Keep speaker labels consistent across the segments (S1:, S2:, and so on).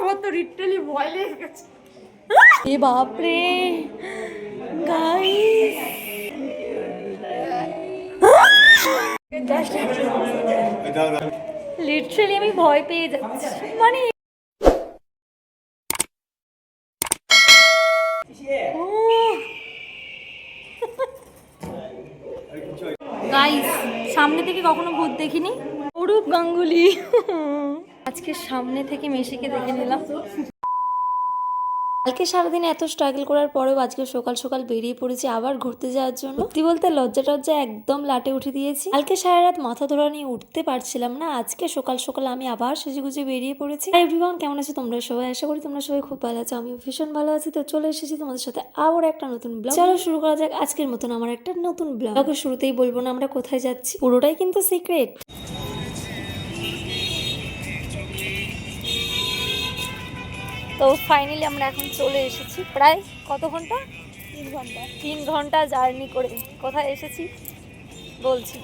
S1: আমার তো লিটারালি ভয় লেগে গেছে। এ বাপ রে গাইস, লিটারালি আমি ভয় পেয়ে যাচ্ছি। মানে গাইস, সামনে থেকে কখনো ভূত দেখিনি। অরূপ গাঙ্গুলি। আজকে সামনে থেকে মেশিকে দেখে নিলাম। কালকে সারাদিন এত স্ট্রাগল করার পরেও আজকে সকাল সকাল বেরিয়ে পড়েছি আবার ঘুরতে যাওয়ার জন্য। সত্যি বলতে লজ্জা টজ্জা একদম লাটে উঠে দিয়েছি। কালকে সারা রাত মাথা ধরা নিয়ে উঠতে পারছিলাম না। আজকে সকাল সকাল আমি আবার সেজেগুজে বেরিয়ে পড়েছি। এভরিওয়ান, কেমন আছো তোমরা সবাই? আশা করি তোমরা সবাই খুব ভালো আছো। আমিও ভীষণ ভালো আছি। তো চলে এসেছি তোমাদের সাথে আবার একটা নতুন ব্লগ। চলো শুরু করা যাক আজকের মতন আমার একটা নতুন ব্লগ। শুরুতেই বলবো না আমরা কোথায় যাচ্ছি, পুরোটাই কিন্তু সিক্রেট। তো ফাইনালি আমরা এখন চলে এসেছি, প্রায় কত ঘন্টা? 3 ঘন্টা জার্নি করে কোথায় এসেছি বলছি।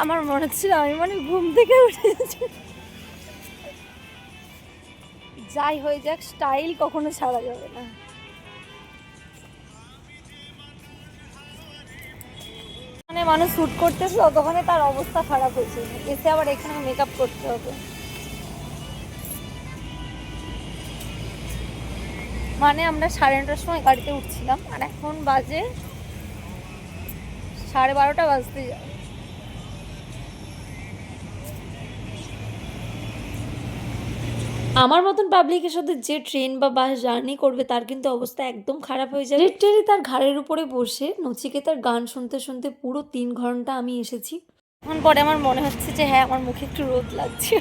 S1: আমার মনে হচ্ছিল আমি মানে ঘুম থেকে উঠেছি। যাই হয়ে যাক, স্টাইল কখনো ছাড়া যাবে না। মানে মানুষ শ্যুট করতেছে ততক্ষণে তার অবস্থা খারাপ হয়েছে, এসে আবার এখানে মেকআপ করতে হবে। মানে আমরা 9:30টার সময় গাড়িতে উঠছিলাম আর এখন বাজে 12:30 বাজতে যায়। আমার মতন পাবলিকের সাথে যে ট্রেন বা বাস জার্নি করবে তার কিন্তু অবস্থা একদম খারাপ হয়ে যাবে। লিটারালি তার ঘাড়ের উপরে বসে নচিকেতার গান শুনতে শুনতে পুরো 3 ঘন্টা আমি এসেছি। এখন পরে আমার মনে হচ্ছে যে হ্যাঁ, আমার মুখে একটু রোদ লাগছে।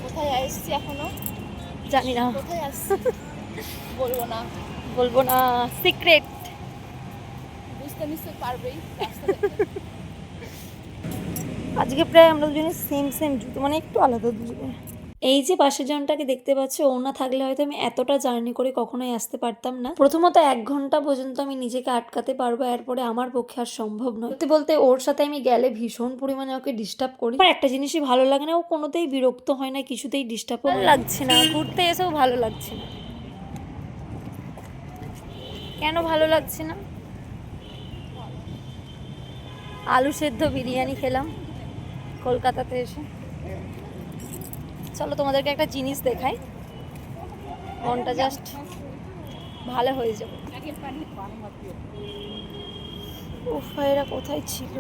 S2: কোথায় আসছি এখনো
S1: জানি না,
S2: কোথায় আসছি
S1: বলবো না, সিক্রেট।
S2: বুঝতে নিশ্চয়ই পারবেই।
S1: আজকে প্রায় আমরা দুজনে সেম জুতো, মানে একটু আলাদা দুজনে। এই যে পাশের জনটাকে দেখতে পাচ্ছ, ও না থাকলে হয়তো আমি এতটা জার্নি করে কখনোই আসতে পারতাম না। প্রথমত 1 ঘন্টা পর্যন্ত আমি নিজেকে আটকাতে পারবো, এরপরে আমার পক্ষে আর সম্ভব নয়। সত্যি বলতে ওর সাথে আমি গেলে ভীষণ পরিমাণে ওকে ডিস্টার্ব করি। আর একটা জিনিসই ভালো লাগে না, ও কোনোতেই বিরক্ত হয় না, কিছুতেই ডিস্টার্ব ভালো লাগছে না। ঘুরতে এসেও ভালো লাগছে না। কেন ভালো লাগছে না? আলু সেদ্ধ বিরিয়ানি খেলাম কলকাতাতে এসে। চলো তোমাদেরকে একটা জিনিস দেখাই, মনটা জাস্ট ভালো হয়ে যাবে। উফ, এরা কোথায় ছিল?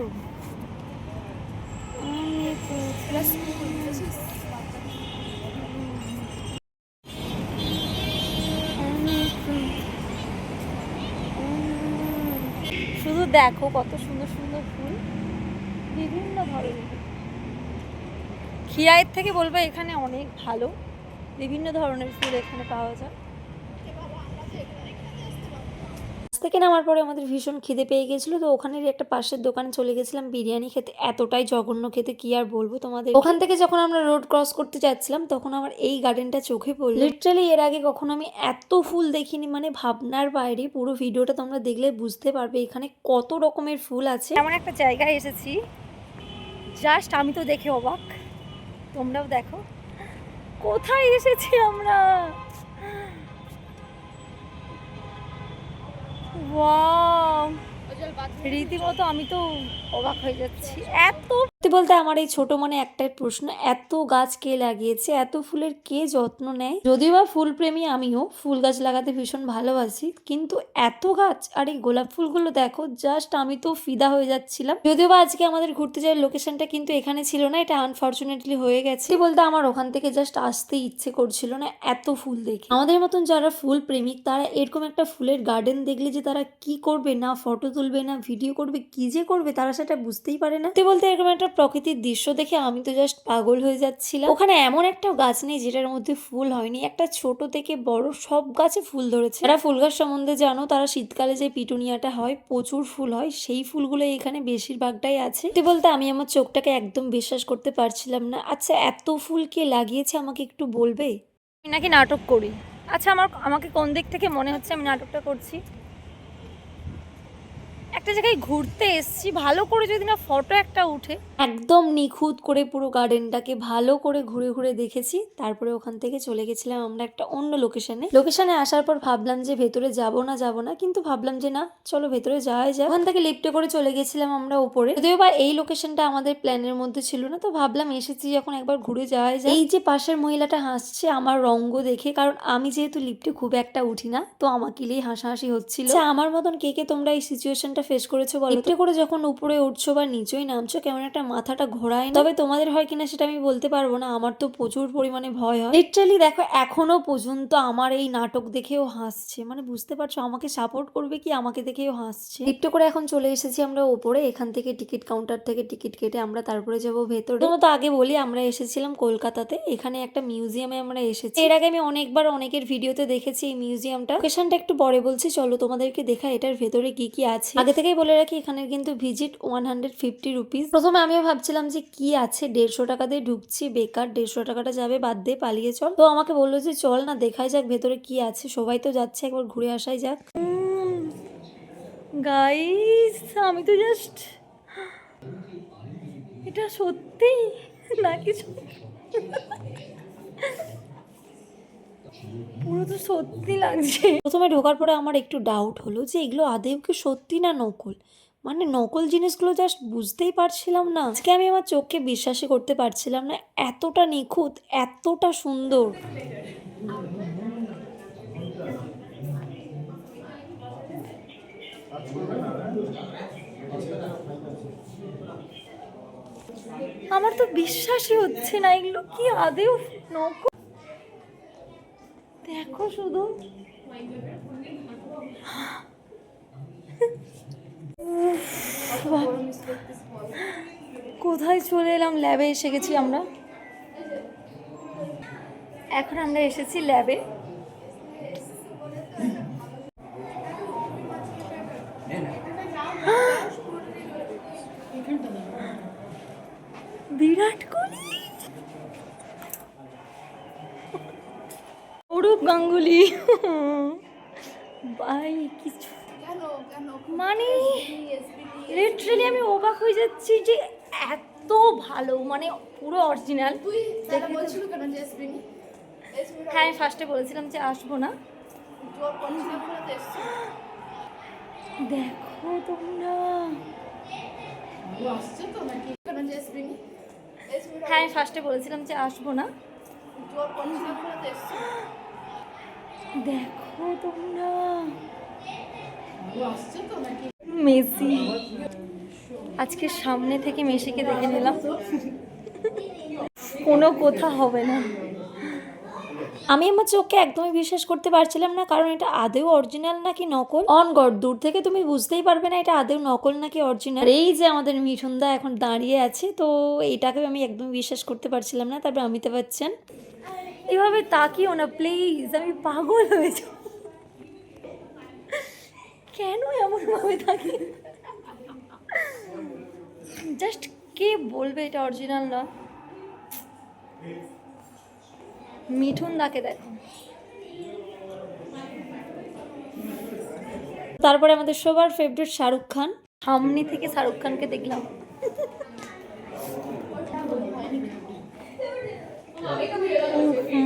S1: শুধু দেখো কত সুন্দর সুন্দর ফুল, বিভিন্ন ধরনের। খিরাইয়ের থেকে বলবো এখানে অনেক ভালো, বিভিন্ন ধরনের ফুল এখানে পাওয়া যায়। থেকে নামার পরে আমাদের ভীষণ খিদে পেয়ে গেছিলো, তো ওখানেরই একটা পাশের দোকানে চলে গেছিলাম বিরিয়ানি খেতে। এতটাই জঘন্য খেতে, কি আর বলবো তোমাদের। ওখান থেকে যখন আমরা রোড ক্রস করতে যাচ্ছিলাম তখন আমার এই গার্ডেনটা চোখে পড়লো। লিটারালি এর আগে কখনো আমি এত ফুল দেখিনি, মানে ভাবনার বাইরে। পুরো ভিডিওটা তোমরা দেখলে বুঝতে পারবে এখানে কত রকমের ফুল আছে। এমন একটা জায়গায় এসেছি জাস্ট আমি তো দেখে অবাক, তোমরাও দেখো কোথায় এসেছি আমরা। ওয়াও, রীতিমতো আমি তো অবাক হয়ে যাচ্ছি। এত বলতে আমার এই ছোট মনে একটাই প্রশ্ন, এত গাছ কে লাগিয়েছে, এত ফুলের কে যত্ন নেয়? যদিও বা ফুল প্রেমী আমিও, ফুল গাছ লাগাতে ভীষণ ভালোবাসি, কিন্তু এত গাছ। আর এই গোলাপ ফুলগুলো দেখো, জাস্ট আমি তো ফিদা হয়ে যাচ্ছিলাম। যদিও বা আজকে আমাদের ঘুরতে যাওয়ার লোকেশনটা কিন্তু এখানে ছিল না, এটা আনফর্চুনেটলি হয়ে গেছে। বলতে আমার ওখান থেকে জাস্ট আসতে ইচ্ছে করছিল না, এত ফুল দেখে। আমাদের মতন যারা ফুল প্রেমিক তারা এরকম একটা ফুলের গার্ডেন দেখলে যে তারা কি করবে, না ফটো তুলবে না ভিডিও করবে, কি যে করবে তারা সেটা বুঝতেই পারে না। বলতে এরকম একটা প্রকৃতির দৃশ্য দেখে আমি তো জাস্ট পাগল হয়ে যাচ্ছিলাম। ওখানে এমন একটা গাছ নেই যেটার মধ্যে ফুল হয়নি, একটা ছোট থেকে বড় সব গাছে ফুল ধরেছে। যারা ফুল গাছ সম্বন্ধে জানো তারা শীতকালে যে পিটুনিয়াটা হয়, প্রচুর ফুল হয়, সেই ফুলগুলো এখানে বেশিরভাগটাই আছে। বলতে আমি আমার চোখটাকে একদম বিশ্বাস করতে পারছিলাম না। আচ্ছা, এত ফুল কে লাগিয়েছে আমাকে একটু বলবে? আমি নাকি নাটক করি? আচ্ছা, আমাকে কোন দিক থেকে মনে হচ্ছে আমি নাটকটা করছি? একটা জায়গায় ঘুরতে এসেছি, ভালো করে যদি না ফটো একটা উঠে। একদম নিখুঁত করে পুরো গার্ডেনটাকে ভালো করে ঘুরে ঘুরে দেখেছি। তারপরে ওখান থেকে চলে গেছিলাম আমরা একটা অন্য লোকেশনে আসার পর ভাবলাম যে ভেতরে যাব না, কিন্তু ভাবলাম যে না, চলো ভেতরে যাওয়াই যায়। ওখান থেকে লিফটে করে চলে গেছিলাম আমরা উপরে। যদিও বা এই লোকেশনটা আমাদের প্ল্যানের মধ্যে ছিল না, তো ভাবলাম এসেছি যখন একবার ঘুরে যাওয়াই যায়। এই যে পাশের মহিলাটা হাসছে আমার রঙ্গ দেখে, কারণ আমি যেহেতু লিফটে খুব একটা উঠি না, তো আমাকে নিয়েই হাসাহাসি হচ্ছিল। আচ্ছা, আমার মতন কে কে তোমরা এই সিচুয়েশনটা ফেস করেছো বলো? লিফটে করে যখন উপরে উঠছো বা নিচেই নামছো, কেমন একটা মাথাটা ঘোরায় না? তবে তোমাদের হয় কিনা সেটা আমি বলতে পারবো না, আমার তো প্রচুর পরিমাণে ভয় হয়। লিটারালি দেখো, এখনো পর্যন্ত আমার এই নাটক দেখেও হাসছে, মানে বুঝতে পারছো আমাকে সাপোর্ট করবে কি আমাকে দেখেও হাসছে। লিফটে করে এখন চলে এসেছি আমরা উপরে। এখান থেকে টিকিট কাউন্টার থেকে টিকিট কেটে আমরা তারপরে যাবো ভেতরে। তো আগে বলি, আমরা এসেছিলাম কলকাতাতে। এখানে একটা মিউজিয়ামে আমরা এসেছি। এর আগে আমি অনেকবার অনেকের ভিডিওতে দেখেছি এই মিউজিয়ামটা। লোকেশনটা একটু পরে বলছি, চলো তোমাদেরকে দেখা এটার ভেতরে কি কি আছে। আগে থেকেই বলে রাখি, এখানে কিন্তু ভিজিট 150 রুপিস। প্রথমে আমিও ভাবছিলাম যে কি আছে, 150 টাকা দিয়ে ঢুকছি, বেকার 150 টাকাটা যাবে, বাদ দিয়ে পালিয়ে চল। তো আমাকে বললো যে চল না, দেখাই যাক ভেতরে কি আছে, সবাই তো যাচ্ছে, একবার ঘুরে আসাই যাক। গাইস, আমি তো জাস্ট, এটা সত্যি নাকি পুরো তো সত্যি লাগছে। প্রথমে ঢোকার পরে আমার একটু ডাউট হলো যে এগুলো আদেও কি সত্যি না নকল, মানে নকল জিনিসগুলো জাস্ট বুঝতেই পারছিলাম না। আজকে আমি আমার চোখকে বিশ্বাসই করতে পারছিলাম না, এতটা নিখুঁত, এতটা সুন্দর। আমার তো বিশ্বাসই হচ্ছে না, এগুলো কি আদেও নকল। দেখো শুধু, কোথায় চলে এলাম, ল্যাবে এসে গেছি আমরা। এখন আমরা এসেছি ল্যাবে। বিরাট কোহলি, অরূপ গাঙ্গুলি, ভাই কিছু মানে লিটারালি আমি অবাক হয়ে যাচ্ছি যে এত ভালো, মানে পুরো অরিজিনাল। হ্যাঁ, আমি ফার্স্টে বলেছিলাম যে আসবো না। দেখো তোমরা, হ্যাঁ আমি ফার্স্টে বলেছিলাম যে আসবো না। দেখো তোমরা, মেসি, আজকে সামনে থেকে মেসিকে দেখে নিলাম, কোনো কথা হবে না। আমি আমার চোখকে একদমই বিশ্বাস করতে পারছিলাম না, কারণ এটা আদেও অরিজিনাল নাকি নকল। অন গড, দূর থেকে তুমি বুঝতেই পারবে না এটা আদেও নকল নাকি অরিজিনাল। এই যে আমাদের মিঠুনদা এখন দাঁড়িয়ে আছে, তো এটাকে আমি একদম বিশ্বাস করতে পারছিলাম না। তারপর অমিতাভ বচ্চন, এভাবে তাকিও না প্লিজ, আমি পাগল হয়ে যাব। কেন এমন ভাবে থাকি, জাস্ট কে বলবে এটা অরিজিনাল না। মিঠুন দাকে দেখো। তারপরে আমাদের সবার ফেভারিট শাহরুখ খান, সামনে থেকে শাহরুখ খানকে দেখলাম।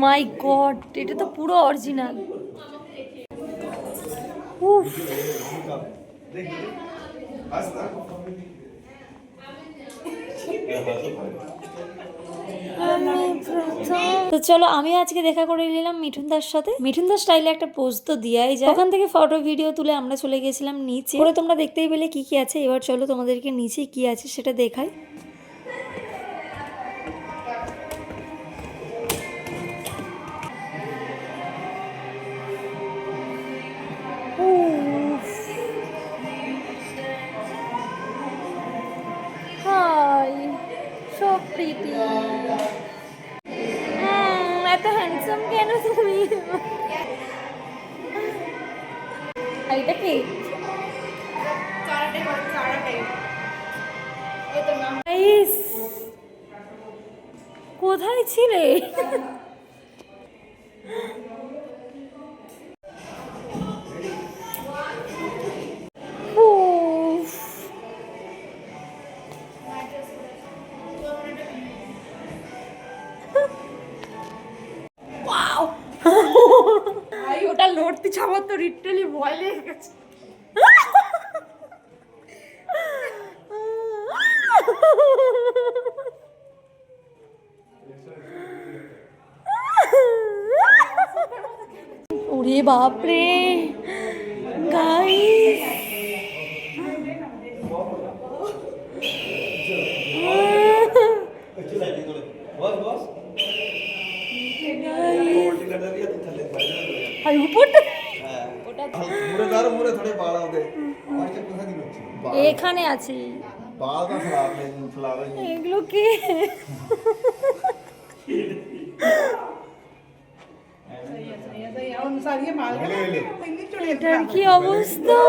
S1: মাই গড, এটা তো পুরো অরিজিনাল। তো চলো, আমি আজকে দেখা করে নিলাম মিঠুনদার সাথে। মিঠুনদার স্টাইলে একটা পোজ তো দিয়াই যায়। ওখান থেকে ফটো ভিডিও তুলে আমরা চলে গেছিলাম নিচে। পরে তোমরা দেখতেই পেলে কি কি আছে। এবার চলো তোমাদেরকে নিচে কি আছে সেটা দেখাই। Hi, so pretty. এত হ্যান্ডসাম কেন তুমি? এটা কি? কোথায় ছিলে?
S2: লড়তি ছাবার তো লিটারালি ভয় লেগে গেছে।
S1: ওরে বাপরে গাইস, আর উপরটা এখানে আছে এগুলো কি? এটার কি অবস্থা?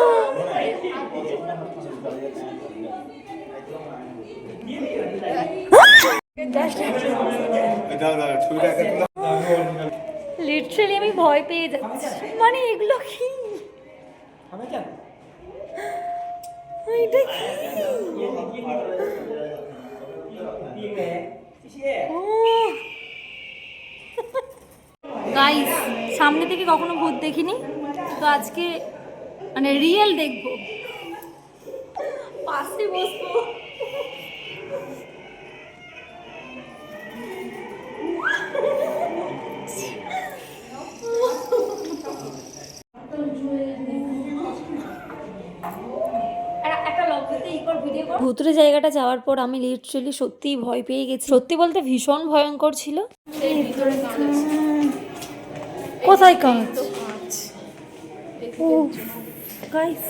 S1: লিটারালি আমি ভয় পেয়ে যাচ্ছি, মানে এগুলো কি? এটা কি? গাইস, সামনে থেকে কখনো ভূত দেখিনি, তো আজকে মানে রিয়েল দেখবো, পাশে বসবো। ভুতুরে জায়গাটা যাওয়ার পর আমি লিটারালি সত্যিই ভয় পেয়ে গেছি। সত্যি বলতে ভীষণ ভয়ঙ্কর ছিল। কোথায় কাঁচ? ও গাইস,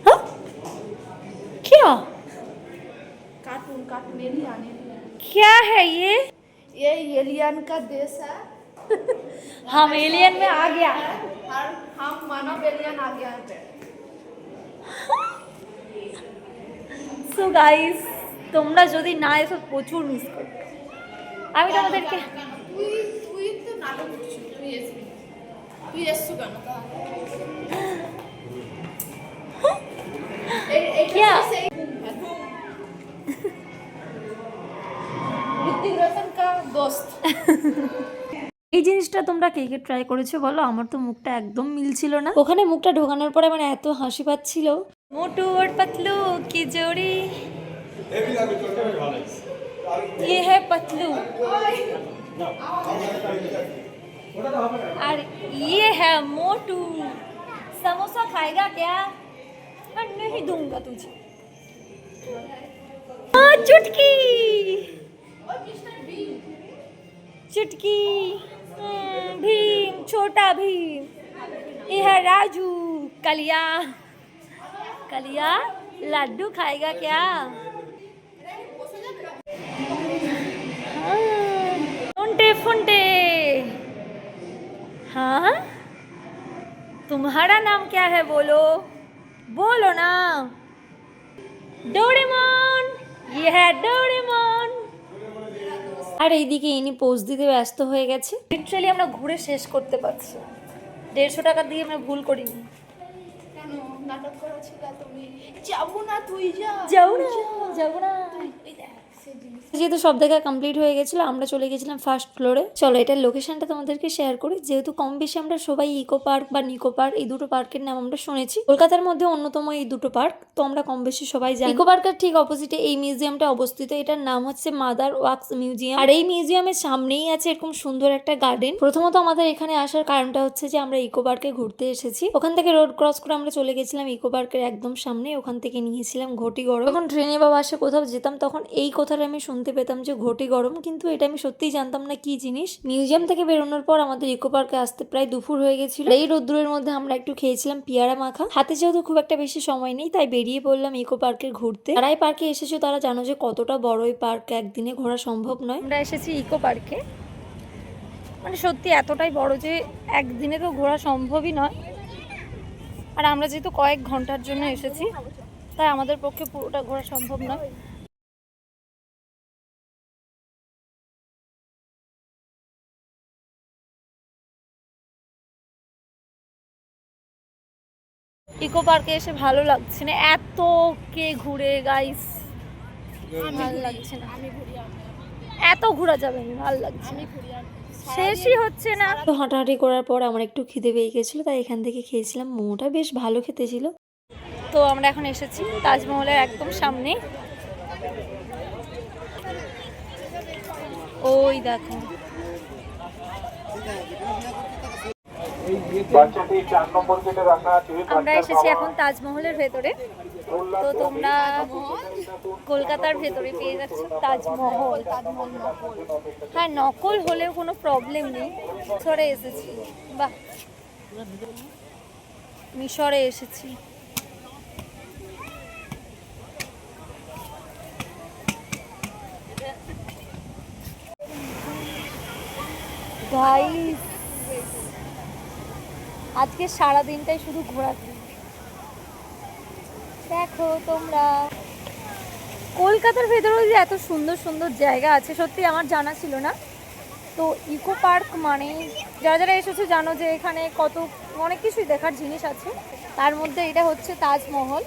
S1: हाँ क्या
S2: कार्टून कार्टून एलियन
S1: क्या है
S2: ये एलियन का देश है।
S1: हम एलियन में आ गया।
S2: और हम मानव एलियन आ गया है।
S1: সো গাইস, তোমরা যদি না এসো প্রচুর মিস করবে। আমি তোমাদেরকে
S2: তুই তুই তো নাটক করছিস, তুই এসছো কেন?
S1: क्या
S2: ऋतिक रोशन का दोस्त।
S1: এই জিনিসটা তোমরা কে কে ট্রাই করেছো বলো? আমার তো মুখটা একদম মিলছিল না। ওখানে মুখটা ঢোকানোর পরে মানে এত হাসি পাচ্ছিল। মোটু আর পাতলু কি জোড়ি, ये है पतलू और ये है मोटू। समोसा खाएगा क्या? मैं नहीं दूंगा तुझे। चुटकी चुटकी, भीम, छोटा भीम, ये है राजू। कलिया कलिया लड्डू खाएगा क्या? फुंटे फुंटे, हाँ तुम्हारा नाम क्या है? बोलो बोलो ना। डोरेमन, ये है डोरेमन। আর এইদিকে ইনি পোজ দিতে ব্যস্ত হয়ে গেছে। লিটারালি আমরা ঘুরে শেষ করতে পারছি। 150 টাকা দিয়ে আমরা ভুল করিনি।
S2: কেন নাটক করা ছিল? তুমি যাবো না, তুই যা।
S1: যাও না, যাবো না।
S2: এই দেখ সেই জিনিস।
S1: যেহেতু সব দেখা কমপ্লিট হয়ে গেছিলো, আমরা চলে গেছিলাম ফার্স্ট ফ্লোরে। চলো এটার লোকেশনটা তোমাদেরকে শেয়ার করি। যেহেতু কম বেশি আমরা সবাই ইকো পার্ক বা নিকো পার্ক এই দুটো পার্কের নাম আমরা শুনেছি। কলকাতার মধ্যে অন্যতম এই দুটো পার্ক, তো আমরা কম বেশি সবাই জানি। ইকো পার্কের ঠিক অপোজিটে এই মিউজিয়ামটা অবস্থিত। এটার নাম হচ্ছে মাদার ওয়াক্স মিউজিয়াম। আর এই মিউজিয়ামের সামনেই আছে এরকম সুন্দর একটা গার্ডেন। প্রথমত আমাদের এখানে আসার কারণটা হচ্ছে যে আমরা ইকো পার্কে ঘুরতে এসেছি। ওখান থেকে রোড ক্রস করে আমরা চলে গেছিলাম ইকো পার্কের একদম সামনে। ওখান থেকে নিয়েছিলাম ঘটি গরম। যখন ট্রেনে বা বাসে কোথাও যেতাম তখন এই কথাটা আমি শুনতে পেতাম যে ঘটি গরম, কিন্তু এটা আমি সত্যিই জানতাম না কি জিনিস। মিউজিয়াম থেকে বেরোনোর পর আমাদের ইকো পার্কে আসতে প্রায় দুপুর হয়ে গেছিল। এই রোদ্দুরের মধ্যে আমরা একটু খেয়েছিলাম পেয়ারা মাখা। হাতে যেহেতু খুব একটা বেশি সময় নেই, তাই বেরিয়ে পড়লাম ইকো পার্কে ঘুরতে। যারা এই পার্কে এসেছো তারা জানো যে কতটা বড় এই পার্ক, একদিনে ঘোরা সম্ভব নয়। আমরা এসেছি ইকো পার্কে, মানে সত্যি এতটাই বড় যে একদিনে তো ঘোরা সম্ভবই নয়। আর আমরা যেহেতু কয়েক ঘন্টার জন্য এসেছি, তাই আমাদের পক্ষে পুরোটা ঘোরা সম্ভব নয়। ইকো পার্কে এসে ভালো লাগছে না, এত কে ঘুরে গাইস, ভালো লাগছে না। এত ঘোরা যাবে না, ভালো লাগছে,
S2: আমি ঘুরি আর
S1: শেষই হচ্ছে না। তো হাঁটাহাঁটি করার পর আমার একটু খিদে পেয়ে গেছিলো, তাই এখান থেকে খেয়েছিলাম। মোমোটা বেশ ভালো খেতে ছিল। তো আমরা এখন এসেছি তাজমহলের একদম সামনে। ওই দেখো, আমরা এসেছি এখন তাজমহলের ভেতরে। তো তোমরা কলকাতার ভেতরে পেয়ে যাচ্ছ তাজমহল। হ্যাঁ, নকল হলেও কোনো প্রবলেম নেই। মিশরে এসেছি, বাহ, মিশরে এসেছি। গাইস, আজকে সারা দিনটাই শুধু ঘোরাঘুরি। দেখো তোমরা, কলকাতার ভেতরেও যে এত সুন্দর সুন্দর জায়গা আছে সত্যি আমার জানা ছিল না। তো ইকো পার্ক মানে যারা যারা এসেছে জানো যে এখানে কত অনেক কিছুই দেখার জিনিস আছে, তার মধ্যে এটা হচ্ছে তাজমহল।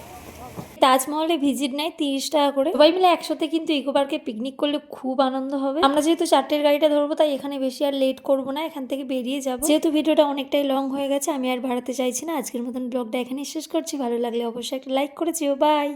S1: তাজমহলে ভিজিট নেয় 30 টাকা করে। সবাই মিলে একসাথে কিন্তু ইকো পার্কে পিকনিক করলে খুব আনন্দ হবে। আমরা যেহেতু 4টের গাড়িটা ধরবো, তাই এখানে বেশি আর লেট করবো না, এখান থেকে বেরিয়ে যাবো। যেহেতু ভিডিওটা অনেকটাই লং হয়ে গেছে, আমি আর বাড়াতে চাইছি না। আজকের মতন ব্লগটা এখানেই শেষ করছি। ভালো লাগলে অবশ্যই একটা লাইক করে যেও। বাই।